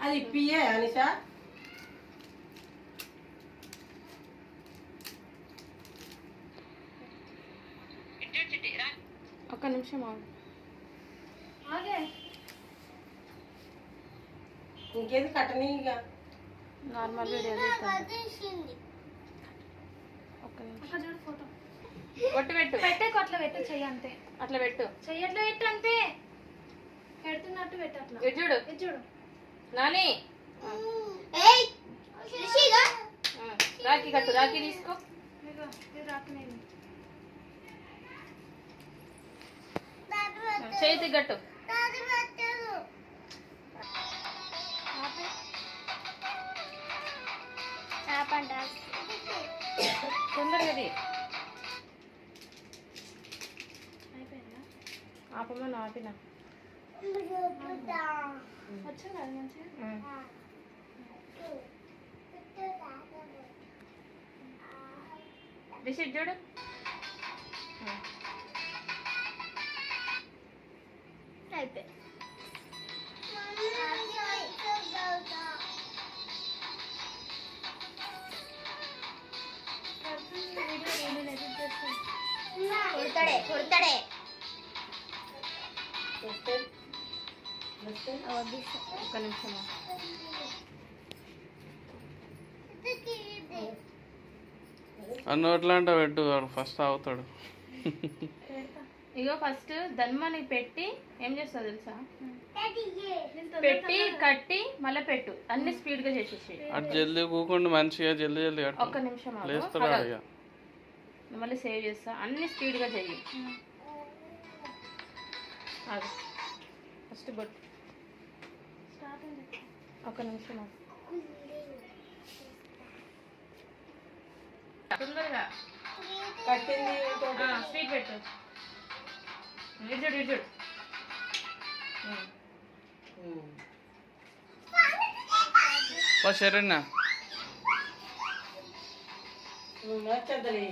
అది ఇప్పియే అనిషా. ఒక్క నిమిషం ఆగు. ఇంకేది కట్టని ఇక నార్మల్ వీడియో తీస్తాను. ఒక్క నిమిషం ఫోటో కొట్టు పెట్టు. పెట్టే అట్లా పెట్టు, చెయ్యి అంతే. అట్లా పెట్టు, చెయ్యి అట్లా పెట్టు అంతే, పెడుతున్నట్టు పెట్టు. అట్లా ఇటు చూడు ఇది చూడు నాని. రాఖీ కట్టు, రాఖీ తీసుకో. ఇదిగో, ఇది రాకనేది. చేతి గట్టు. తొందరగా అయిపోయిందా? ఆపమని ఆపిన. వచ్చింది అది మంచిగా. రిషిట్ చూడు. అయిపోయి కొడతాడే కొడతాడే ఒక్క నిమిషం. అన్నోట్లా అంటే పెట్టు, వాడు ఫస్ట్ అవుతాడు. ఇగో ఫస్ట్ ధన్మని పెట్టి ఏం చేస్తావు తెలుసా? పెట్టి కట్టి మళ్ళీ పెట్టు, అన్ని స్పీడ్ గా చేసేసి. అటు జల్దీ కూకుండా మంచిగా జల్దీ జల్దీ కట్టు. ఒక్క నిమిషం ఆగు. లేస్తాడు అడిగా. మళ్ళీ సేవ్ చేస్తా, అన్ని స్పీడ్ గా చెయ్యి. ఆగు, ఫస్ట్ బొట్టు. ఒక్క నిమిషం ఆగు. తొందరగా కట్టింది స్పీడ్ పెట్టు. ఇడ్జుడు ఇడ్జుడు. శరణ్య వచ్చేద్దరి